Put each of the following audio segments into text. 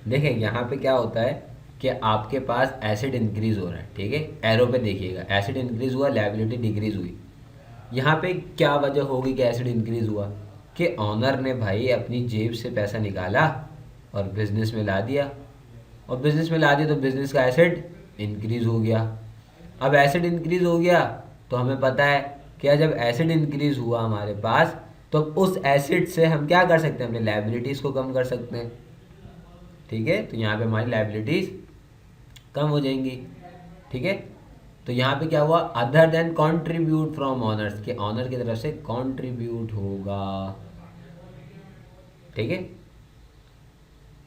देखें यहाँ पे क्या होता है कि आपके पास एसेट इंक्रीज हो रहा है, ठीक है, एरो पे देखिएगा, एसेट इंक्रीज हुआ, लायबिलिटी डिक्रीज हुई। यहाँ पे क्या वजह होगी कि एसेट इंक्रीज हुआ? कि ऑनर ने भाई अपनी जेब से पैसा निकाला और बिजनेस में ला दिया, और बिजनेस में ला दिया तो बिजनेस का एसेट इंक्रीज हो गया। अब एसेट इंक्रीज हो गया तो हमें पता है कि जब एसेट इंक्रीज हुआ हमारे पास, तो उस एसेट से हम क्या कर सकते हैं, अपने लायबिलिटीज़ को कम कर सकते हैं, ठीक है। तो यहाँ पे हमारी लायबिलिटीज़ कम हो जाएंगी, ठीक है। तो यहाँ पे क्या हुआ, other than contribute from honours, के ऑनर की तरफ से कंट्रीब्यूट होगा, ठीक है।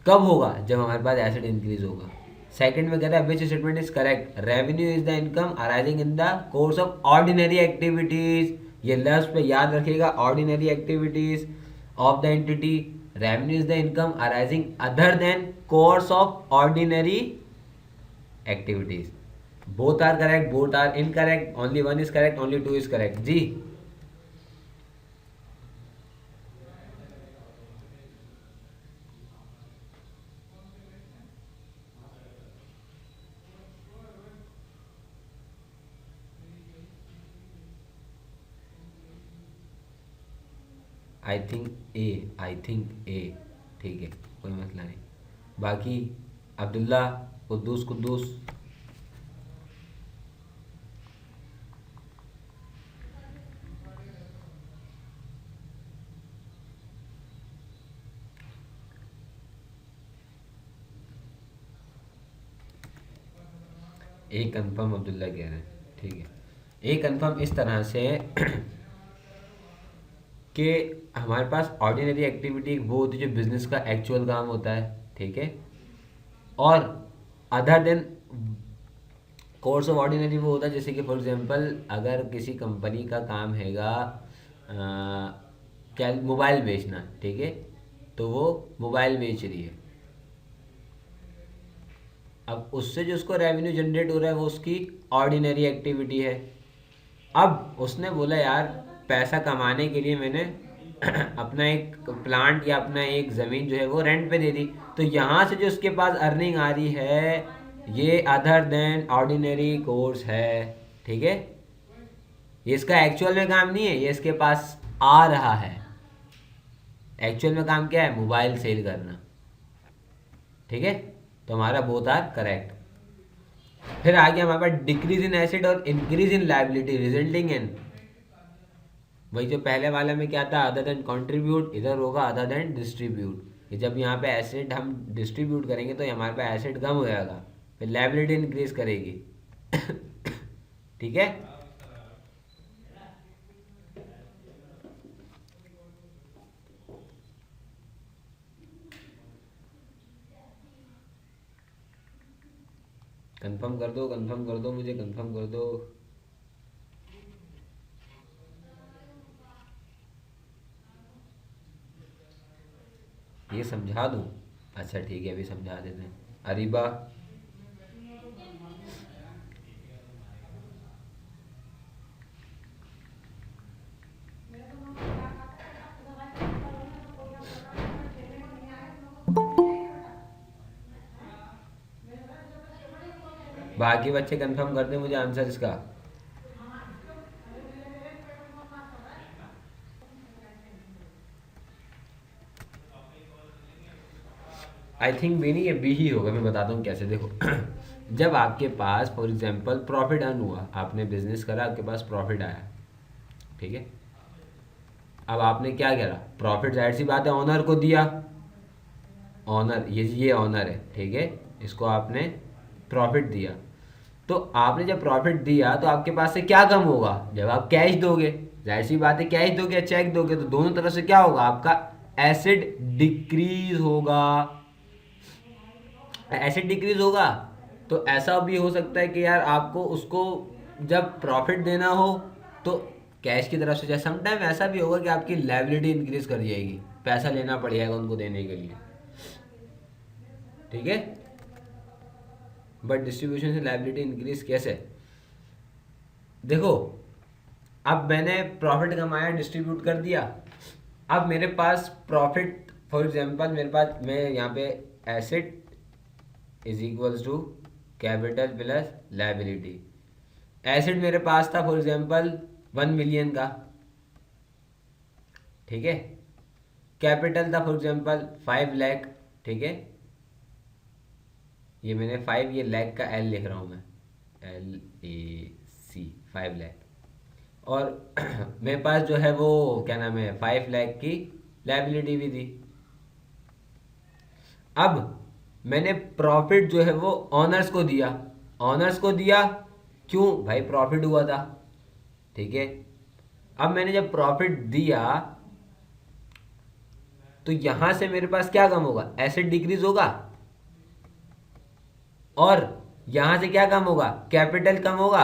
कब होगा? जब हमारे पास एसेट इंक्रीज होगा। सेकंड में कहता है which statement is correct, revenue is the income arising in the course of ordinary activities. ये लफ्ज पे याद रखिएगा, ordinary activities of the entity. Revenue is the income arising other than course of ordinary activities. Both are correct, both are incorrect, only one is correct, only two is correct जी। I think A, ठीक है, कोई मसला नहीं। बाकी अब्दुल्ला, कुद्दूस कुद्दूस, ए confirm Abdullah कह रहे हैं, ठीक है। ए कंफर्म इस तरह से कि हमारे पास ऑर्डिनरी एक्टिविटी वो होती है जो बिजनेस का एक्चुअल काम होता है, ठीक है। और other than course of ordinary वो होता है, जैसे कि फॉर एग्जांपल अगर किसी कंपनी का काम हैगा क्या, मोबाइल बेचना, ठीक है, तो वो मोबाइल बेच रही है। अब उससे जो उसको रेवेन्यू जनरेट हो रहा है वो उसकी ऑर्डिनरी एक्टिविटी है। अब उसने बोला यार पैसा कमाने के लिए मैंने अपना एक प्लांट या अपना एक ज़मीन जो है वो रेंट पे दे दी, तो यहाँ से जो उसके पास अर्निंग आ रही है ये अदर देन ऑर्डिनरी कोर्स है, ठीक है। ये इसका एक्चुअल में काम नहीं है, ये इसके पास आ रहा है। एक्चुअल में काम क्या है? मोबाइल सेल करना, ठीक है। तो हमारा बोथ आर करेक्ट। फिर आगे हमारे पास डिक्रीज इन एसेट और increase in liability resulting in, वही जो पहले वाले में क्या था, अदर देन कंट्रीब्यूट, इधर होगा अदर देन डिस्ट्रीब्यूट। जब यहाँ पे एसेट हम डिस्ट्रीब्यूट करेंगे तो हमारे पास एसेट कम हो जाएगा, फिर लाइबिलिटी इंक्रीज करेगी ठीक है। कंफर्म कर दो, कंफर्म कर दो, मुझे कंफर्म कर दो। ये समझा दूँ? अच्छा ठीक है, अभी समझा देते हैं। अरीबा, बाकी बच्चे कंफर्म कर दें मुझे आंसर इसका। आई थिंक बी नहीं, ये बी ही होगा। मैं बताता हूँ कैसे, देखो जब आपके पास फॉर एग्जांपल प्रॉफिट अर्न हुआ, आपने बिजनेस करा, आपके पास प्रॉफिट आया, ठीक है। अब आपने क्या करा, प्रॉफिट जाहिर सी बात है ऑनर को दिया। ऑनर, ये ऑनर है, ठीक है, इसको आपने प्रॉफिट दिया। तो आपने जब प्रॉफिट दिया तो आपके पास से क्या कम होगा? जब आप कैश दोगे, जाहिर सी बात है कैश दोगे या चेक दोगे, तो दोनों तरफ से क्या होगा, आपका एसेट डिक्रीज होगा। एसेट डिक्रीज होगा तो ऐसा भी हो सकता है कि यार आपको उसको जब प्रॉफिट देना हो तो कैश की तरफ से जाए। समटाइम ऐसा भी होगा कि आपकी लायबिलिटी इंक्रीज कर जाएगी, पैसा लेना पड़ जाएगा उनको देने के लिए, ठीक है। बट डिस्ट्रीब्यूशन से लायबिलिटी इंक्रीज कैसे? देखो, अब मैंने प्रॉफिट कमाया, डिस्ट्रीब्यूट कर दिया। अब मेरे पास प्रॉफिट, फॉर एग्जांपल मेरे पास, मैं यहाँ पे asset is equals to capital plus liability. Asset मेरे पास था फॉर एग्जांपल 1 मिलियन का, ठीक है। कैपिटल था फॉर एग्जांपल 5 लाख, ठीक है। ये मैंने 5, ये लैख का एल लिख रहा हूँ मैं, LAC, 5 लाख। और मेरे पास जो है वो क्या नाम है 5 लाख की लाइबिलिटी भी थी। अब मैंने प्रॉफिट जो है वो ऑनर्स को दिया। ऑनर्स को दिया क्यों भाई, प्रॉफिट हुआ था, ठीक है। अब मैंने जब प्रॉफिट दिया तो यहां से मेरे पास क्या कम होगा, एसेट डिक्रीज होगा, और यहां से क्या कम होगा, कैपिटल कम होगा।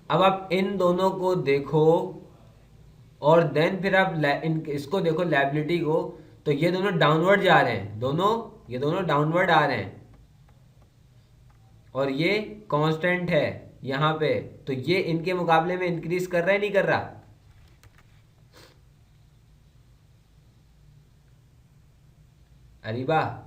अब आप इन दोनों को देखो और देन फिर आप इसको देखो लाइबिलिटी को, तो ये दोनों डाउनवर्ड जा रहे हैं, ये दोनों डाउनवर्ड आ रहे हैं, और ये कांस्टेंट है यहाँ पे, तो ये इनके मुकाबले में इंक्रीज कर रहा है नहीं कर रहा। अरीबा,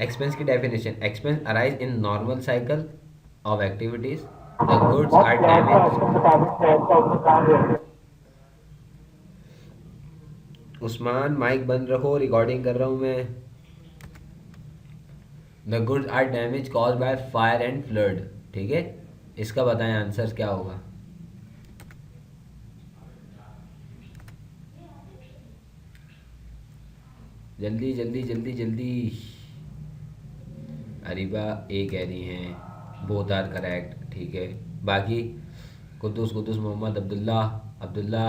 एक्सपेंस की definition, expense arise in normal cycle of activities, the goods are damage. Usman mic बंद रखो, रिकॉर्डिंग कर रहा हूँ मैं। The goods are damage cause by fire and flood, ठीक है। इसका बताएं आंसर क्या होगा। जल्दी जल्दी जल्दी जल्दी। अरीबा ए कह रही हैं, बोथ आर करेक्ट, ठीक है। बाकी कुद्दूस कुद्दूस मोहम्मद अब्दुल्ला अब्दुल्ला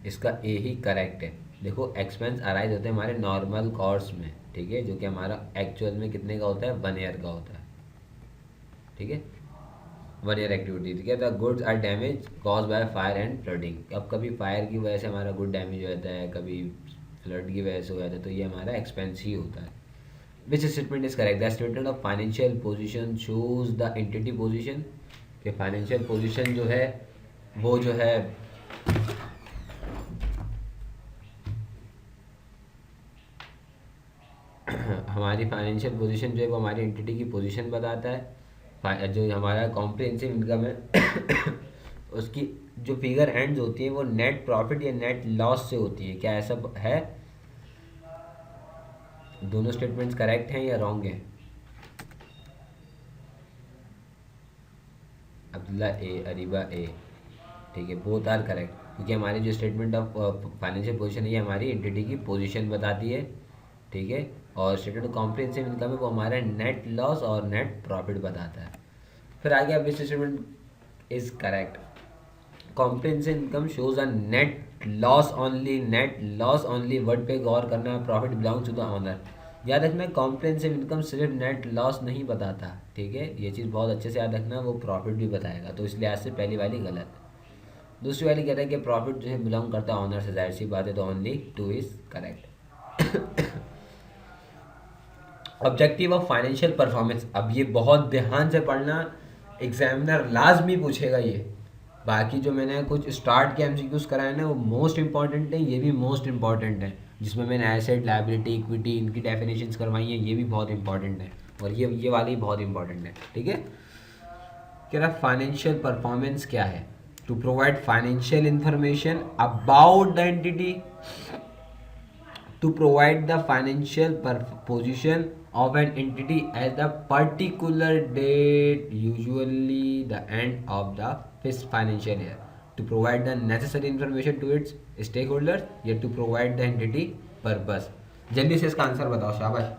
इसका ए ही करेक्ट है। देखो एक्सपेंस अराइज होते हैं हमारे नॉर्मल कोर्स में, ठीक है, जो कि हमारा एक्चुअल में कितने का होता है, 1 ईयर का होता है, ठीक है, 1 ईयर एक्टिविटी, ठीक है। The goods are damage cause by fire and flooding. अब कभी फायर की वजह से हमारा गुड डैमेज हो जाता है, कभी फ्लड की वजह से हो जाता है, तो ये हमारा एक्सपेंस ही होता है। Which statement is correct, the statement of financial position shows the entity position, कि फाइनेंशियल पोजिशन जो है वो जो है हमारी फाइनेंशियल पोजीशन जो है वो हमारी एंटिटी की पोजीशन बताता है। जो हमारा कॉम्प्रिहेंसिव इनकम है उसकी जो फिगर एंड्स होती है वो नेट प्रॉफिट या नेट लॉस से होती है। क्या ऐसा है? दोनों स्टेटमेंट्स करेक्ट हैं या रॉन्ग हैं? अब्दुल्ला ए, अरीबा ए, ठीक है, बोथ आर करेक्ट, क्योंकि हमारी जो स्टेटमेंट ऑफ फाइनेंशियल पोजीशन है ये हमारी एंटिटी की पोजीशन बताती है, ठीक है। और स्टेटमेंट ऑफ कॉम्प्रिहेंसिव इनकम है वो हमारा नेट लॉस और नेट प्रॉफिट बताता है। फिर आगे अब which statement is correct, comprehensive income shows a net loss only, word पे गौर करना है, profit belongs to the owner. याद रखना कॉम्प्रिहेंसिव इनकम सिर्फ नेट लॉस नहीं बताता, ठीक है, ये चीज़ बहुत अच्छे से याद रखना, वो प्रॉफिट भी बताएगा, तो इस लिहाज से पहली वाली गलत है। दूसरी वाली कह रहा है कि प्रॉफिट जो है बिलोंग करता है ऑनर से, जाहिर सी बात है, तो only 2 is correct. Objective of financial performance, अब ये बहुत ध्यान से पढ़ना, एग्जामिनर लाजमी पूछेगा ये। बाकी जो मैंने कुछ स्टार्ट के एमसीक्यूज कराए ना वो मोस्ट इंपॉर्टेंट है, ये भी मोस्ट इंपॉर्टेंट है, जिसमें मैंने एसेट लायबिलिटी इक्विटी इनकी डेफिनेशंस करवाई हैं, ये भी बहुत इंपॉर्टेंट है, और ये वाली बहुत इंपॉर्टेंट है, ठीक है। कह रहा फाइनेंशियल परफॉर्मेंस क्या है, to provide financial information about the entity, to provide the financial position of an entity at the particular date, usually the end of the financial year, to provide the necessary information to its stakeholders, या to provide the entity purpose। जल्दी से इसका answer बताओ, शाबाश।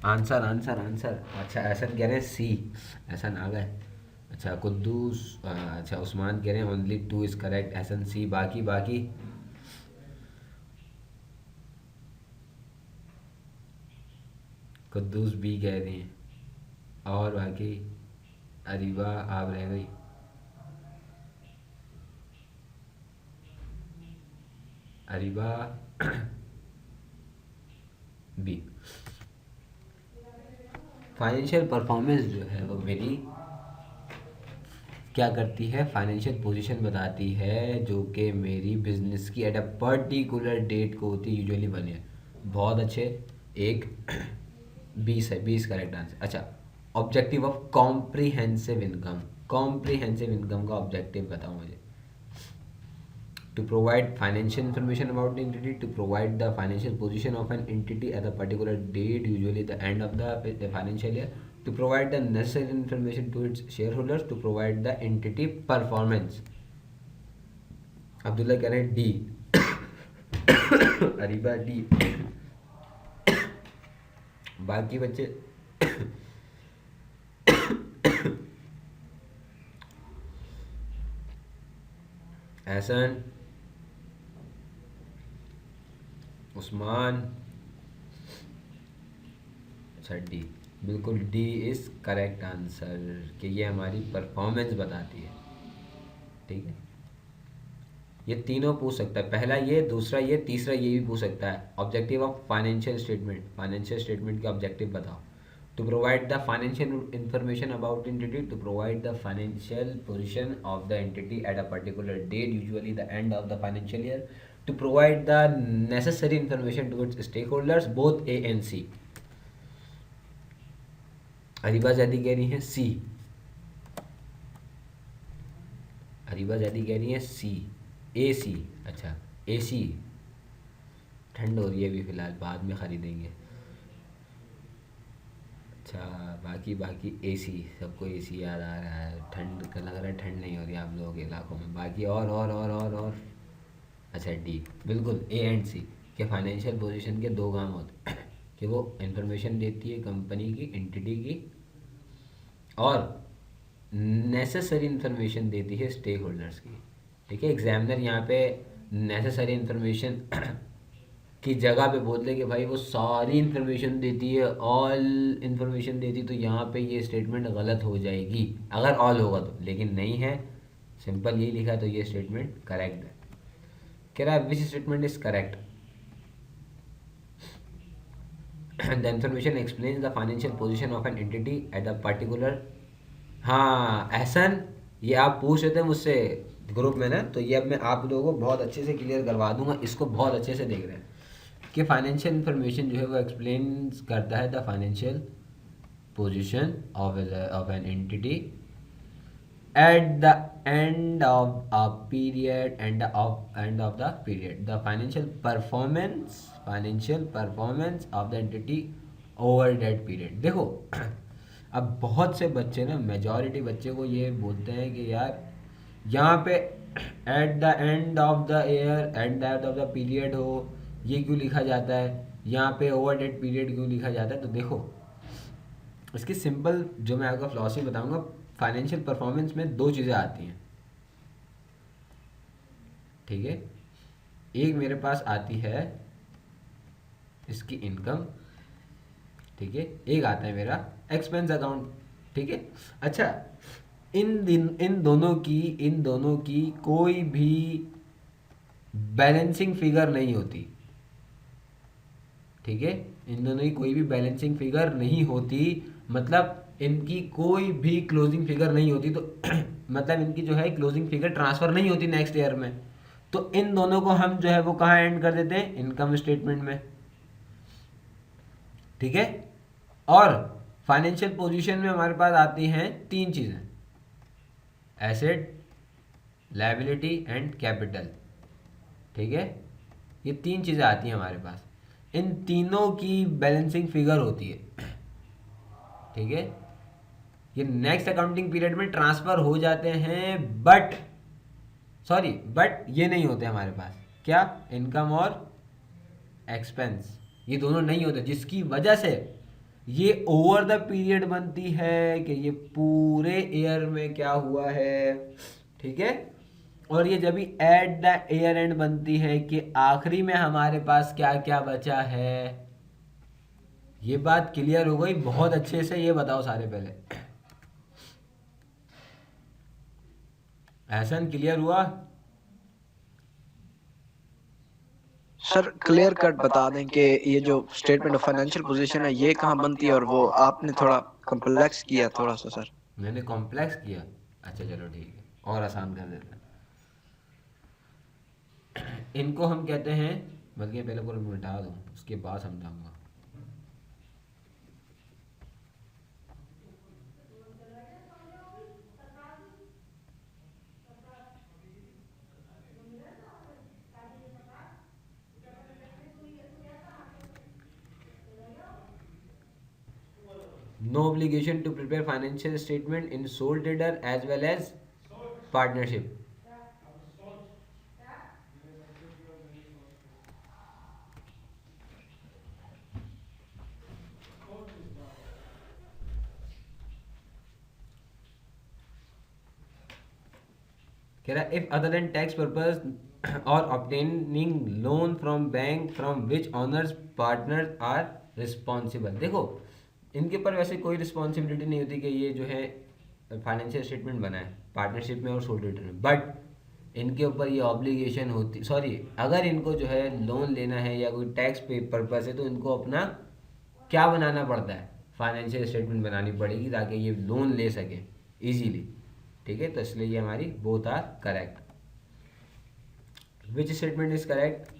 Answer answer answer, अच्छा ऐसा कह रहे हैं सी, ऐसा ना गए। अच्छा कुद्दूस, अच्छा उस्मान कह रहे हैं ओनली 2 इज करेक्ट, एहसन सी, बाकी बाकी कुद्दूस बी कह रही हैं, और बाकी अरीबा आप रह गई। अरीबा बी। फाइनेंशियल परफॉर्मेंस जो है वो मेरी क्या करती है, फाइनेंशियल पोजीशन बताती है जो कि मेरी बिजनेस की एट अ पर्टिकुलर डेट को होती है, यूजुअली 1 ईयर। बहुत अच्छे। एक 20 है, 20 करेक्ट आंसर। अच्छा, objective of comprehensive income. Comprehensive income का ऑब्जेक्टिव बताओ मुझे। To provide financial information about the entity, to provide the financial position of an entity at a particular date, usually the end of the financial year, to provide the necessary information to its shareholders, to provide the entity performance. Abdullah कह रहे हैं D. Areeba D. बाकी बच्चे एहसन, उस्मान, अच्छा D, बिल्कुल D is correct answer कि ये हमारी परफॉर्मेंस बताती है। ठीक है, ये तीनों पूछ सकता है, पहला ये, दूसरा ये, तीसरा ये भी पूछ सकता है। Objective of financial statement, financial statement का ऑब्जेक्टिव बताओ। To provide the financial information about entity, to provide the financial position of the entity at a particular date, usually the end of the financial year, to provide the necessary information to its stakeholders, both A and C. Areeba Zaidi कह रही है सी। अरीबा जैदी कह रही है सी, ए सी। अच्छा, ए सी। ठंड हो रही है अभी फ़िलहाल, बाद में ख़रीदेंगे। अच्छा, बाकी एसी, सबको एसी याद आ रहा है। ठंड का लग रहा है, ठंड नहीं हो रही आप लोगों के इलाकों में। बाकी और अच्छा डी, बिल्कुल ए एंड सी के फाइनेंशियल पोजीशन के दो काम होते हैं कि वो इंफॉर्मेशन देती है कंपनी की, एंटिटी की, और नेसेसरी इंफॉर्मेशन देती है स्टेक होल्डर्स की। ठीक है, एग्जामिनर यहाँ पे नेसेसरी इंफॉर्मेशन की जगह पे बोल दे कि भाई वो सारी इंफॉर्मेशन देती है, ऑल इंफॉर्मेशन देती, तो यहाँ पे ये स्टेटमेंट गलत हो जाएगी अगर ऑल होगा तो, लेकिन नहीं है, सिंपल यही लिखा, तो ये स्टेटमेंट करेक्ट है। कह रहा है which statement is correct, the information explains the financial position of an entity at a particular. हाँ एहसन, ये आप पूछ रहे थे मुझसे ग्रुप में ना, तो ये अब मैं आप लोगों को बहुत अच्छे से क्लियर करवा दूंगा, इसको बहुत अच्छे से देख रहे हैं कि फाइनेंशियल इंफॉर्मेशन जो है वो एक्सप्लेन करता है the financial position of an entity at the end of a period, and of the period, the financial performance of the entity over that period. देखो अब बहुत से बच्चे ना, मेजॉरिटी बच्चे को ये बोलते हैं कि यार यहाँ पे at the end of the year, at the end of the period हो, ये क्यों लिखा जाता है, यहाँ पे ओवर डेट पीरियड क्यों लिखा जाता है। तो देखो इसकी सिंपल जो मैं आपको फिलॉसफी बताऊंगा, फाइनेंशियल परफॉर्मेंस में दो चीज़ें आती हैं। ठीक है, एक मेरे पास आती है इसकी इनकम, ठीक है, एक आता है मेरा एक्सपेंस अकाउंट। ठीक है, अच्छा इन दोनों की कोई भी बैलेंसिंग फिगर नहीं होती। ठीक है, इन दोनों की कोई भी बैलेंसिंग फिगर नहीं होती, मतलब इनकी कोई भी क्लोजिंग फिगर नहीं होती, तो मतलब इनकी जो है क्लोजिंग फिगर ट्रांसफ़र नहीं होती नेक्स्ट ईयर में। तो इन दोनों को हम जो है वो कहाँ एंड कर देते हैं, इनकम स्टेटमेंट में। ठीक है, और फाइनेंशियल पोजीशन में हमारे पास आती हैं तीन चीज़ें, एसेट, लायबिलिटी एंड कैपिटल। ठीक है, ये तीन चीज़ें आती हैं हमारे पास, इन तीनों की बैलेंसिंग फिगर होती है। ठीक है, ये नेक्स्ट अकाउंटिंग पीरियड में ट्रांसफ़र हो जाते हैं, बट ये नहीं होते हमारे पास, क्या, इनकम और एक्सपेंस, ये दोनों नहीं होते, जिसकी वजह से ये ओवर द पीरियड बनती है कि ये पूरे ईयर में क्या हुआ है। ठीक है, और ये जब भी एट द ईयर एंड बनती है कि आखिरी में हमारे पास क्या क्या बचा है। ये बात क्लियर हो गई बहुत अच्छे से, ये बताओ सारे पहले एहसन क्लियर हुआ? सर क्लियर कट बता दें कि ये जो स्टेटमेंट ऑफ फाइनेंशियल पोजीशन है ये कहाँ बनती है, और वो आपने थोड़ा कॉम्प्लेक्स किया थोड़ा सा सर। मैंने कॉम्प्लेक्स किया? अच्छा चलो ठीक है, और आसान कर देते हैं। इनको हम कहते हैं, बल्कि पहले पूरा मिटा दूँ उसके बाद समझाऊंगा। No obligation to prepare financial statement in sole trader as well as partnership. कह रहा if other than tax purpose or obtaining loan from bank from which owners partners are responsible। देखो इनके ऊपर वैसे कोई रिस्पॉन्सिबिलिटी नहीं होती कि ये जो है फाइनेंशियल स्टेटमेंट बनाए पार्टनरशिप में और सोल ट्रेडर में, बट इनके ऊपर ये ऑब्लिगेशन होती, सॉरी, अगर इनको जो है लोन लेना है या कोई टैक्स पे पर्पस है तो इनको अपना क्या बनाना पड़ता है, फाइनेंशियल स्टेटमेंट बनानी पड़ेगी ताकि ये लोन ले सके इजीली। ठीक है, तो इसलिए ये हमारी both are correct. Which statement is correct?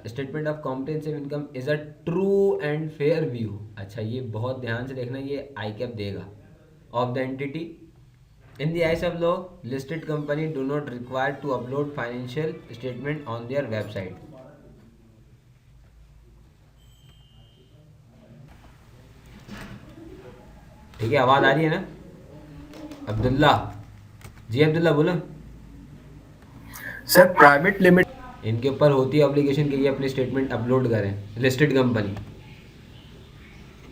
Statement of comprehensive income is a true and fair view. अच्छा ये बहुत ध्यान से देखना, ये आई कैप देगा। Of the entity in the eyes of law listed company do not require to upload financial statement on their website. ठीक है, आवाज़ आ रही है ना? अब्दुल्ला जी, अब्दुल्ला बोलो। सर प्राइवेट लिमिट इनके ऊपर होती है ऑब्लिगेशन कि ये अपनी स्टेटमेंट अपलोड करें, listed company.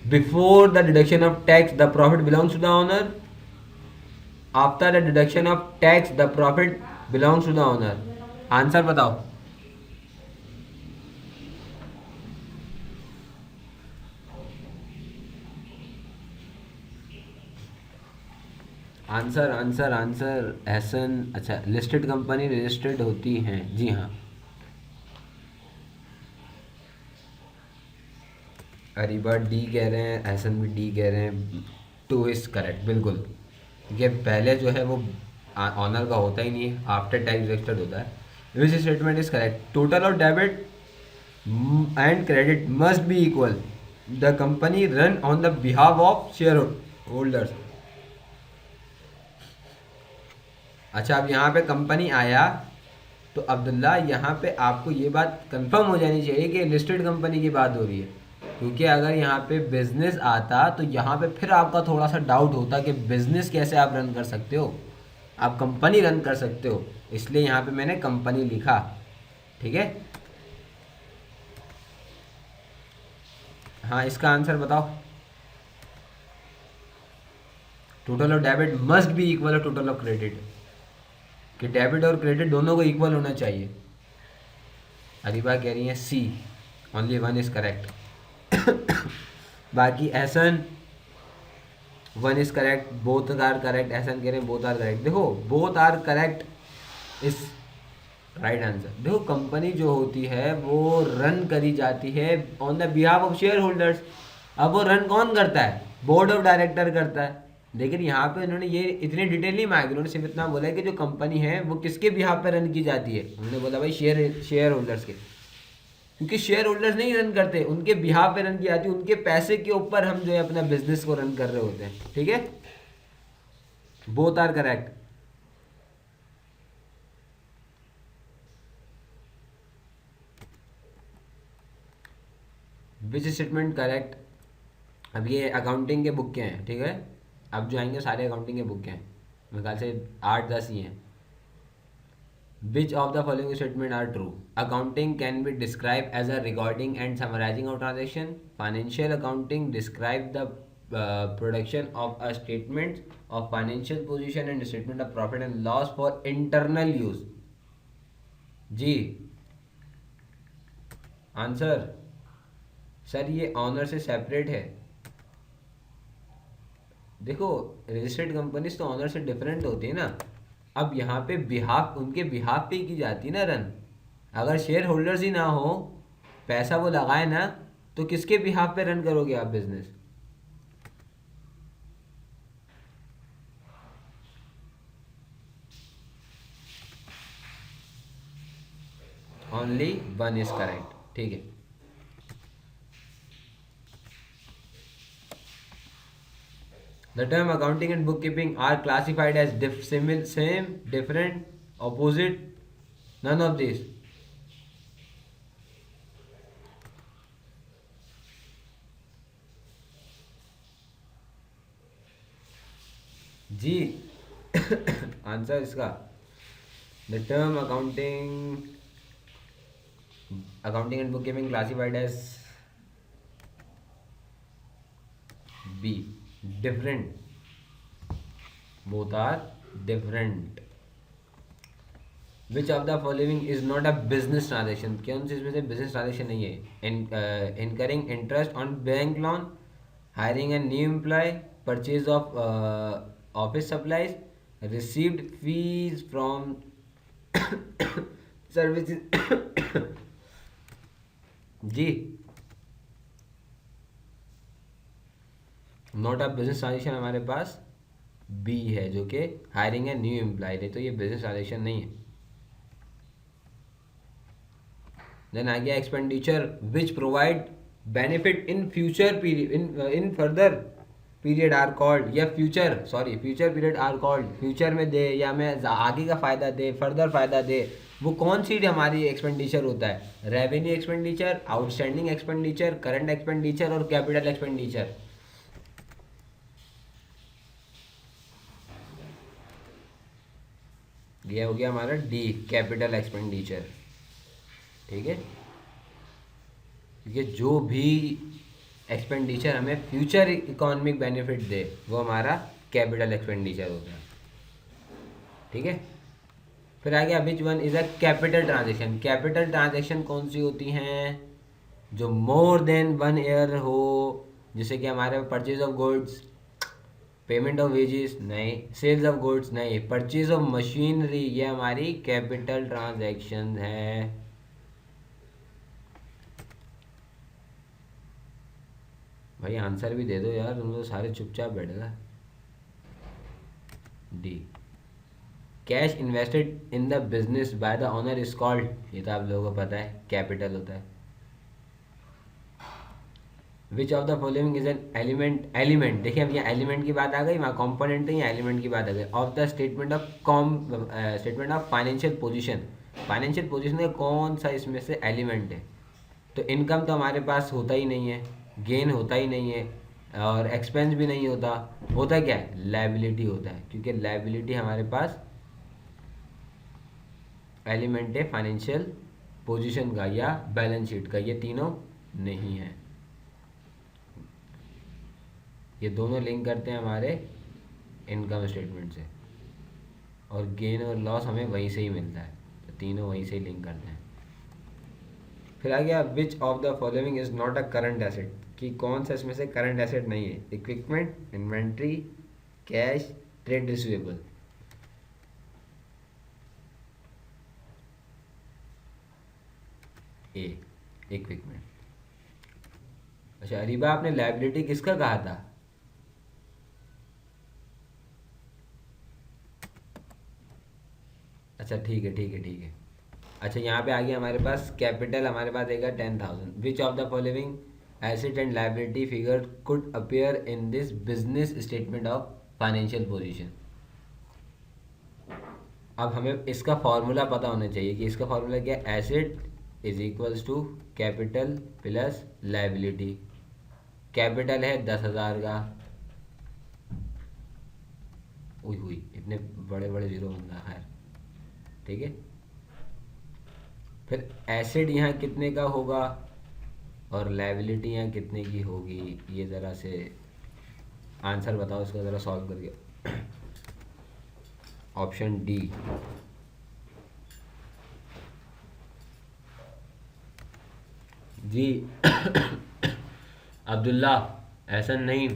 Before the deduction of tax the profit belongs to the owner, after the deduction of tax the profit belongs to the owner. Answer बताओ। Answer answer answer Ehsan. अच्छा, listed company registered होती हैं, जी हाँ। Areeba D कह रहे हैं, एहसन भी D कह रहे हैं। टू इज करेक्ट, बिल्कुल। ये पहले जो है वो ऑनर का होता ही नहीं है, आफ्टर टैक्स रजिस्टर्ड होता है। Which statement is correct? Total of debit and credit must be equal the company run on the behalf of share holders. अच्छा, अब यहाँ पे कंपनी आया तो अब्दुल्ला यहाँ पे आपको ये बात कंफर्म हो जानी चाहिए कि लिस्टेड कंपनी की बात हो रही है, क्योंकि अगर यहाँ पे बिजनेस आता तो यहाँ पे फिर आपका थोड़ा सा डाउट होता कि बिजनेस कैसे आप रन कर सकते हो, आप कंपनी रन कर सकते हो, इसलिए यहाँ पे मैंने कंपनी लिखा। ठीक है, हाँ इसका आंसर बताओ। Total of debit must be equal to total of credit, कि डेबिट और क्रेडिट दोनों को इक्वल होना चाहिए। अरीबा कह रही है C, only one is correct. बाकी Ehsan one is correct, both are correct. Ehsan कह रहे हैं बोथ आर करेक्ट। देखो both are correct is right answer. देखो कंपनी जो होती है वो रन करी जाती है on the behalf of share holders. अब वो रन कौन करता है? बोर्ड ऑफ डायरेक्टर करता है। लेकिन यहाँ पे उन्होंने ये इतनी डिटेल नहीं मांगी, उन्होंने सिर्फ इतना बोला है कि जो कंपनी है वो किसके बिहाफ पे रन की जाती है। उन्होंने बोला भाई शेयर होल्डर्स के, क्योंकि शेयर होल्डर्स नहीं रन करते, उनके बिहाफ पे रन की जाती है, उनके पैसे के ऊपर हम जो है अपना बिजनेस को रन कर रहे होते हैं। ठीक है, both are correct. Which statement correct? अब ये अकाउंटिंग के बुक के हैं, ठीक है, अब जो आएंगे सारे अकाउंटिंग के बुक के हैं, मेरे ख्याल से 8-10 ही हैं। Which of the following statement are true? Accounting can be describe as a recording and summarising of transaction. Financial accounting describe the production of a statement of financial position and statement of profit and loss for internal use. जी answer sir ये owner से separate है, देखो, registered companies तो owner से different होती है ना। अब यहाँ पे बिहाफ, उनके बिहाफ पे ही की जाती है ना रन। अगर शेयर होल्डर्स ही ना हो, पैसा वो लगाए ना, तो किसके बिहाफ पे रन करोगे आप business? Only one is correct, ठीक है। The term accounting and bookkeeping are classified as same, different, opposite, none of these. जी आंसर इसका, the term accounting and bookkeeping classified as B, different, both are different. Which of the following is not a business transaction? कौन सी इसमें से business transaction नहीं है? Incurring interest on bank loan, hiring a new employee, purchase of office supplies, received fees from services. जी, not a business transaction हमारे पास B है, जो कि हायरिंग ए न्यू एम्प्लॉय है, तो ये बिजनेस ट्रांजेक्शन नहीं है। देन आ गया expenditure which provide benefit in future period, in further period are called, या future period are called, future में दे या मैं आगे का फ़ायदा दे, फर्दर फ़ायदा दे, वो कौन सी हमारी एक्सपेंडिचर होता है? Revenue expenditure, outstanding expenditure, current expenditure और कैपिटल एक्सपेंडिचर। ये हो गया हमारा डी, कैपिटल एक्सपेंडिचर, ठीक है। क्योंकि जो भी एक्सपेंडिचर हमें फ्यूचर इकोनॉमिक बेनिफिट दे, वो हमारा कैपिटल एक्सपेंडिचर होता है, ठीक है। फिर आ गया which one is a capital transaction? Capital transaction कौन सी होती हैं? जो मोर देन 1 ईयर हो, जैसे कि हमारे purchase of goods, payment of wages नहीं, सेल्स ऑफ गुड्स नहीं, परचेज ऑफ मशीनरी, ये हमारी कैपिटल ट्रांजेक्शन है। भाई आंसर भी दे दो यार, तुम तो सारे चुपचाप बैठ गए। D, cash invested in the business by the owner is called, ये तो आप लोगों को पता है, कैपिटल होता है। विच of the following is an element, देखिए अब यहाँ एलिमेंट की बात आ गई, वहाँ कॉम्पोनेंट नहीं, एलिमेंट की बात आ गई। Of the statement of financial position, financial position का कौन सा इसमें से एलिमेंट है? तो इनकम तो हमारे पास होता ही नहीं है, गेन होता ही नहीं है, और एक्सपेंस भी नहीं होता। होता क्या है? लायबिलिटी होता है, क्योंकि लायबिलिटी हमारे पास एलिमेंट है फाइनेंशियल पोजीशन का या बैलेंस शीट का, ये तीनों नहीं है। ये दोनों लिंक करते हैं हमारे इनकम स्टेटमेंट से, और गेन और लॉस हमें वहीं से ही मिलता है, तो तीनों वहीं से ही लिंक करते हैं। फिर आ गया which of the following is not a current asset, कि कौन सा इसमें से करंट एसेट नहीं है? Equipment, inventory, cash, trade receivable. A, equipment. अच्छा अरीबा, आपने लायबिलिटी किसका कहा था? अच्छा ठीक है, ठीक है, ठीक है। अच्छा यहाँ पे आ गया हमारे पास कैपिटल, हमारे पास आएगा 10,000। विच of the following asset and liability figure could appear in this business statement of financial position? अब हमें इसका फॉर्मूला पता होना चाहिए कि इसका फॉर्मूला क्या है? Asset is equals to capital plus liability. Capital है 10,000 का, हुई हुई इतने बड़े बड़े जीरो बन रहा है, ठीक है। फिर एसेट यहाँ कितने का होगा और लायबिलिटी यहाँ कितने की होगी? ये ज़रा से आंसर बताओ इसका, ज़रा सॉल्व करके। ऑप्शन डी, जी अब्दुल्ला, ऐसा नहीं,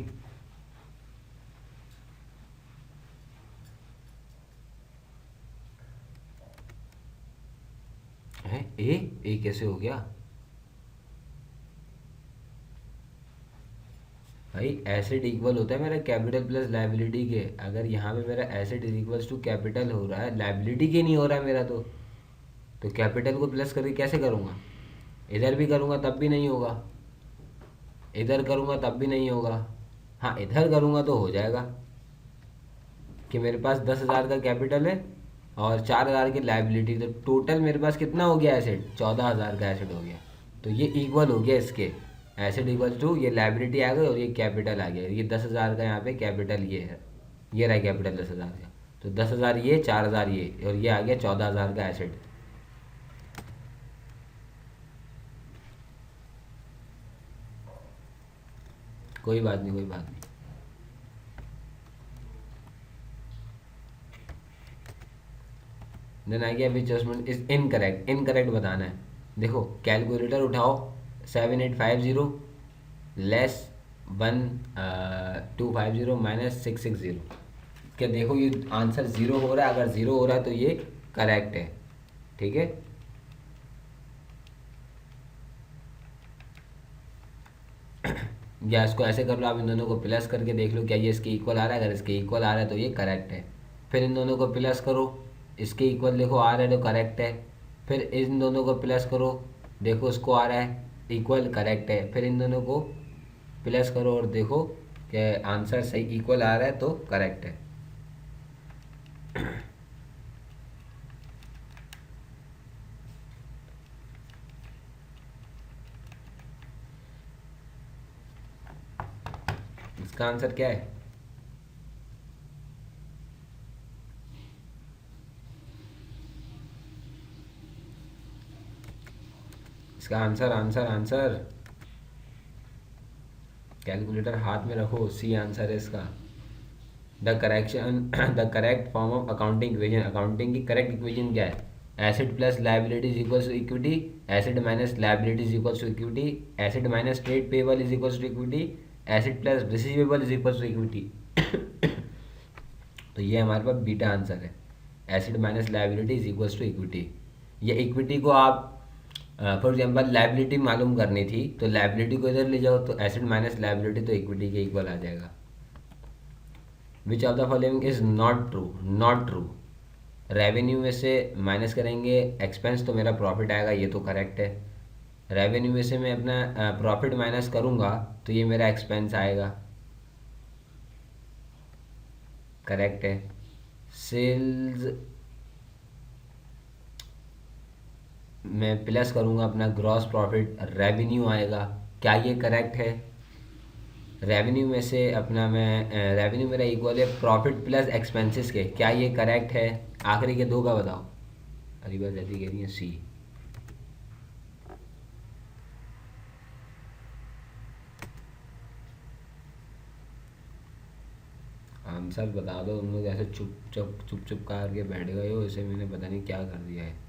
ए कैसे हो गया भाई? एसिड इक्वल होता है मेरा कैपिटल प्लस लाइबिलिटी के। अगर यहाँ पे मेरा asset is equals to capital हो रहा है, लाइबिलिटी के नहीं हो रहा है मेरा, तो कैपिटल को प्लस करके कैसे करूँगा? इधर भी करूँगा तब भी नहीं होगा, इधर करूँगा तब भी नहीं होगा। हाँ, इधर करूँगा तो हो जाएगा कि मेरे पास 10,000 का कैपिटल है और 4,000 की लाइबिलिटी, तो टोटल मेरे पास कितना हो गया एसिड? 14,000 का एसिड हो गया। तो ये इक्वल हो गया इसके, एसिड इक्वल टू ये लाइबिलिटी आ गई और ये कैपिटल आ गया। ये 10,000 का यहाँ पे कैपिटल ये है, ये रहा कैपिटल 10,000 का। तो 10,000 ये, 4,000 ये, और ये आ गया 14,000 का एसिड। कोई बात नहीं, कोई बात नहीं। देन आ गया विच एडजस्टमेंट इज इनकरेक्ट। इनकरेक्ट बताना है। देखो कैलकुलेटर उठाओ, 7850 लेस 1250 माइनस 660। क्या देखो ये आंसर ज़ीरो हो रहा है? अगर ज़ीरो हो रहा है तो ये करेक्ट है, ठीक है। या इसको ऐसे कर लो, आप इन दोनों को प्लस करके देख लो क्या ये इसके इक्वल आ रहा है। अगर इसके इक्वल आ रहा है तो ये करेक्ट है। फिर इन दोनों को प्लस करो, इसके इक्वल देखो आ रहा है तो करेक्ट है। फिर इन दोनों को प्लस करो, देखो इसको आ रहा है इक्वल, करेक्ट है। फिर इन दोनों को प्लस करो और देखो कि आंसर सही इक्वल आ रहा है तो करेक्ट है। इसका आंसर क्या है? इसका आंसर आंसर आंसर कैलकुलेटर हाथ में रखो, सी आंसर है इसका। The correction the correct form of accounting equation. Accounting की करेक्ट इक्वेशन क्या है? Asset plus liability is equals to equity, asset minus liability is equals to equity, asset minus trade payable is equals to equity, asset plus receivable is equals to equity. तो ये हमारे पास बीटा answer है, asset minus liability is equals to equity. ये equity को आप for example liability मालूम करनी थी तो लाइबिलिटी को इधर ले जाओ, तो एसिड माइनस लाइबिलिटी तो इक्विटी के इक्वल आ जाएगा। विच of the following is not true? Not true. Revenue में से माइनस करेंगे एक्सपेंस तो मेरा प्रॉफिट आएगा, ये तो करेक्ट है। रेवेन्यू में से मैं अपना प्रॉफिट माइनस करूँगा तो ये मेरा एक्सपेंस आएगा, करेक्ट है। सेल्स मैं प्लस करूँगा अपना ग्रॉस प्रॉफिट, रेवेन्यू आएगा, क्या ये करेक्ट है? रेवेन्यू में से अपना मैं रेवेन्यू मेरा इक्वल है प्रॉफिट प्लस एक्सपेंसेस के, क्या ये करेक्ट है? आखिरी के दो का बताओ। अरे बात जल्दी कह रही है, सी। आंसर बता दो। तुम लोग ऐसे चुप चुप करके बैठ गए हो, इसे मैंने पता नहीं क्या कर दिया है।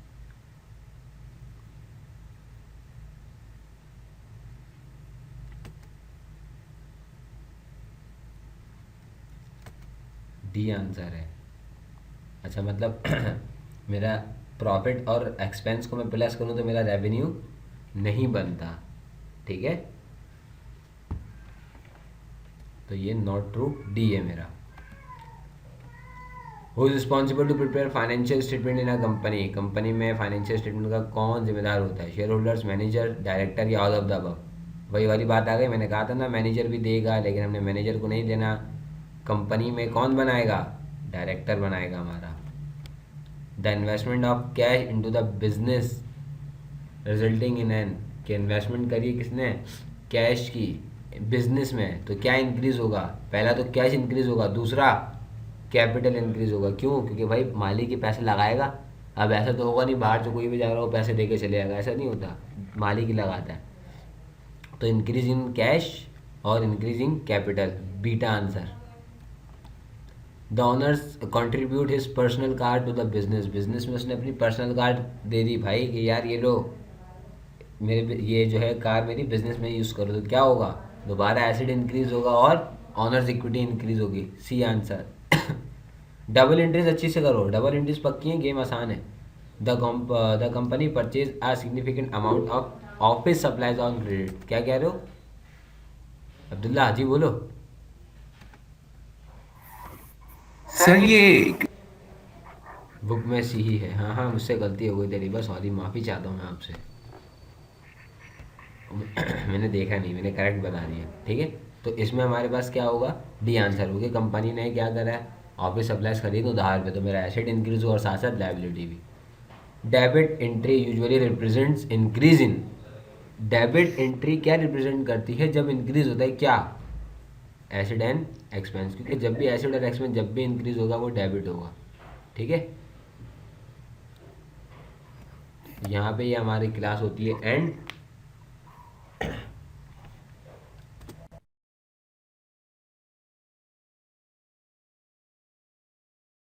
डी आंसर है। अच्छा, मतलब मेरा प्रॉफिट और एक्सपेंस को मैं प्लस करूँ तो मेरा रेवेन्यू नहीं बनता, ठीक है। तो ये नॉट ट्रू, डी है मेरा। Who is responsible to prepare financial statement in a company? Company में फाइनेंशियल स्टेटमेंट का कौन जिम्मेदार होता है? शेयर होल्डर्स, मैनेजर, डायरेक्टर या ऑल ऑफ द अबव? वही वाली बात आ गई, मैंने कहा था ना मैनेजर भी देगा, लेकिन हमने मैनेजर को नहीं देना। कंपनी में कौन बनाएगा? डायरेक्टर बनाएगा हमारा। The investment of cash into the business resulting in an, कि इन्वेस्टमेंट करी किसने? कैश की बिजनेस में, तो क्या इंक्रीज होगा? पहला तो कैश इंक्रीज होगा, दूसरा कैपिटल इंक्रीज होगा। क्यों? क्योंकि भाई मालिक ही पैसे लगाएगा। अब ऐसा तो होगा नहीं बाहर से कोई भी जा रहा हो पैसे दे के चले जाएगा, ऐसा नहीं होता, मालिक ही लगाता है। तो इंक्रीज इन कैश और इंक्रीज इन कैपिटल, बीटा answer. The owners contribute his personal car to the business. Business में उसने अपनी पर्सनल कार दे दी भाई कि यार ये लो, मेरे ये जो है कार मेरी बिजनेस में यूज़ करो, तो क्या होगा? दोबारा एसिड इंक्रीज होगा और ऑनर्स इक्विटी इंक्रीज होगी, सी आंसर। डबल एंट्रीज अच्छी से करो, डबल एंट्रीज पक्की है, गेम आसान है। The company purchase a significant amount of office supplies on credit. क्या कह रहे हो अब्दुल्ला हाजी, बोलो। सर ये बुक में सी ही है। हाँ हाँ, मुझसे गलती हो गई तेरी, बस सॉरी, माफ़ी चाहता हूँ मैं आपसे। मैंने देखा नहीं, मैंने करेक्ट बता दिया, ठीक है। तो इसमें हमारे पास क्या होगा, डी आंसर होगी। कंपनी ने क्या करा है, ऑफिस सप्लाईज खरीद उधार पे, तो मेरा एसेट इंक्रीज हुआ और साथ साथ लाइबिलिटी भी। Debit entry usually represents increase in, debit entry क्या रिप्रेजेंट करती है जब इंक्रीज होता है, क्या, एसेट एंड एक्सपेंस, क्योंकि जब भी एसेट और एक्सपेंस जब भी इंक्रीज होगा वो डेबिट होगा, ठीक है। यहाँ पे ये हमारी क्लास होती है एंड।